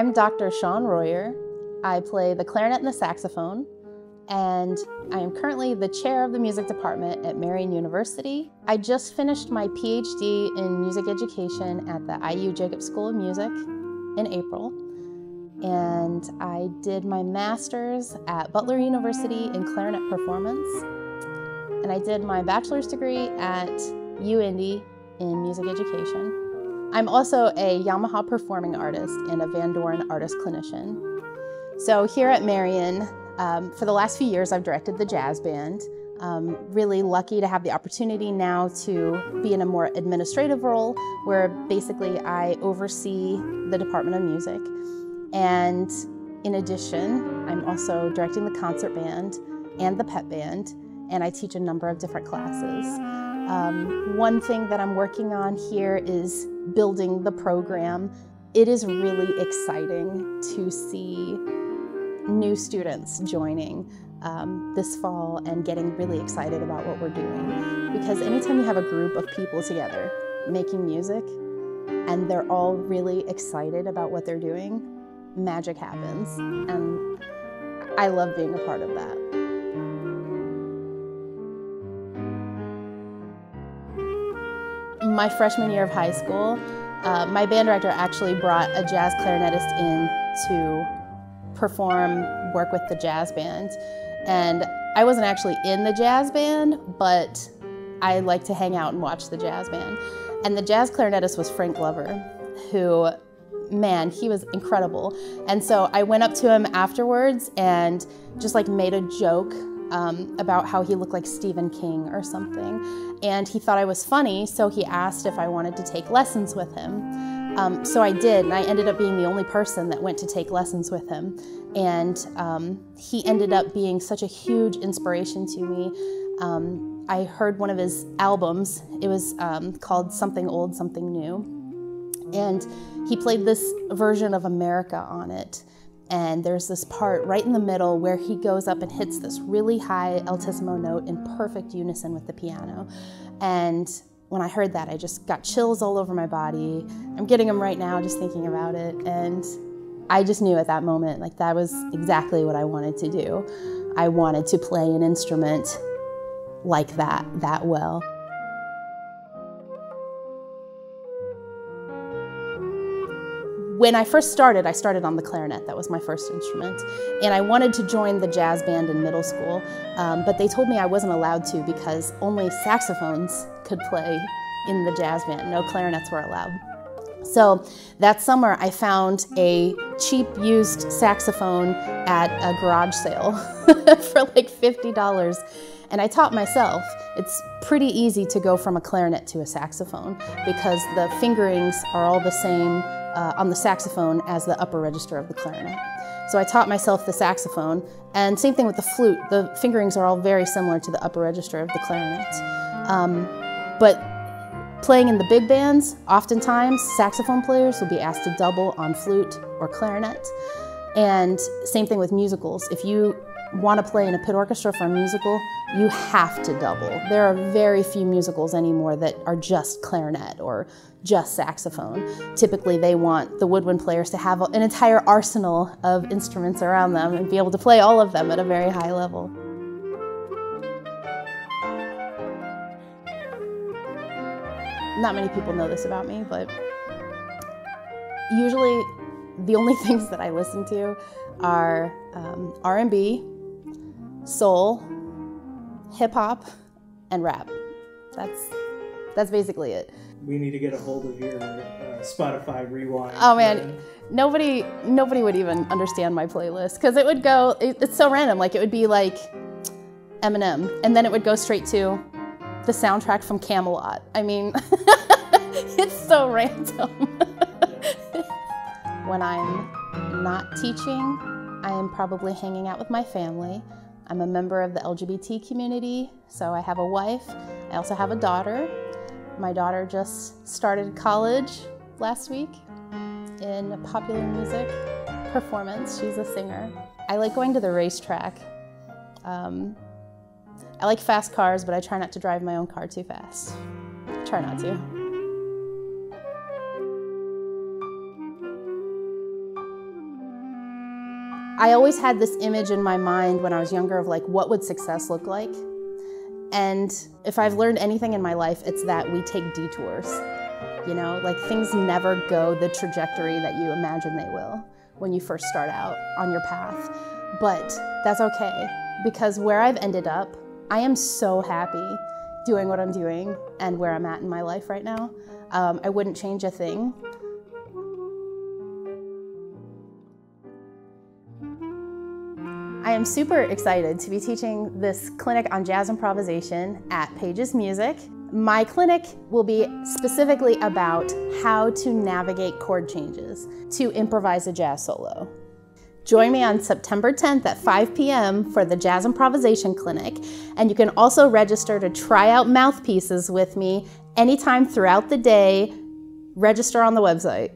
I'm Dr. Shawn Royer. I play the clarinet and the saxophone, and I am currently the chair of the music department at Marian University. I just finished my PhD in music education at the IU Jacobs School of Music in April, and I did my master's at Butler University in clarinet performance, and I did my bachelor's degree at UIndy in music education. I'm also a Yamaha performing artist and a Van Doren artist clinician. So here at Marian, for the last few years, I've directed the jazz band. Really lucky to have the opportunity now to be in a more administrative role where basically I oversee the Department of Music. And in addition, I'm also directing the concert band and the pep band, and I teach a number of different classes. One thing that I'm working on here is building the program. It is really exciting to see new students joining this fall and getting really excited about what we're doing. Because anytime you have a group of people together making music and they're all really excited about what they're doing, magic happens. And I love being a part of that. My freshman year of high school, my band director actually brought a jazz clarinetist in to perform work with the jazz band. And I wasn't actually in the jazz band, but I like to hang out and watch the jazz band. And the jazz clarinetist was Frank Glover, who, man, he was incredible. And so I went up to him afterwards and just like made a joke about how he looked like Stephen King or something. And he thought I was funny, so he asked if I wanted to take lessons with him. So I did, and I ended up being the only person that went to take lessons with him. And he ended up being such a huge inspiration to me. I heard one of his albums. It was called Something Old, Something New. And he played this version of America on it. And there's this part right in the middle where he goes up and hits this really high altissimo note in perfect unison with the piano. And when I heard that, I just got chills all over my body. I'm getting them right now just thinking about it. And I just knew at that moment, like, that was exactly what I wanted to do. I wanted to play an instrument like that well. When I first started, I started on the clarinet. That was my first instrument. And I wanted to join the jazz band in middle school, but they told me I wasn't allowed to because only saxophones could play in the jazz band. No clarinets were allowed. So that summer, I found a cheap used saxophone at a garage sale for like $50. And I taught myself. It's pretty easy to go from a clarinet to a saxophone because the fingerings are all the same on the saxophone as the upper register of the clarinet. So I taught myself the saxophone, and same thing with the flute. The fingerings are all very similar to the upper register of the clarinet. But playing in the big bands, oftentimes saxophone players will be asked to double on flute or clarinet. And same thing with musicals. If you want to play in a pit orchestra for a musical, you have to double. There are very few musicals anymore that are just clarinet or just saxophone. Typically they want the woodwind players to have an entire arsenal of instruments around them and be able to play all of them at a very high level. Not many people know this about me, but usually the only things that I listen to are R&B, soul, hip-hop, and rap. That's basically it. We need to get a hold of your Spotify rewind. Oh man, nobody would even understand my playlist because it would go, it's so random. Like it would be like Eminem, and then it would go straight to the soundtrack from Camelot. I mean, it's so random. When I'm not teaching, I am probably hanging out with my family. I'm a member of the LGBT community, so I have a wife. I also have a daughter. My daughter just started college last week in popular music performance. She's a singer. I like going to the racetrack. I like fast cars, but I try not to drive my own car too fast. Try not to. I always had this image in my mind when I was younger of like, what would success look like? And if I've learned anything in my life, it's that we take detours. You know, like things never go the trajectory that you imagine they will when you first start out on your path. But that's okay, because where I've ended up, I am so happy doing what I'm doing and where I'm at in my life right now. I wouldn't change a thing. I am super excited to be teaching this clinic on jazz improvisation at Pages Music. My clinic will be specifically about how to navigate chord changes to improvise a jazz solo. Join me on September 10th at 5 p.m. for the Jazz Improvisation Clinic, and you can also register to try out mouthpieces with me anytime throughout the day. Register on the website.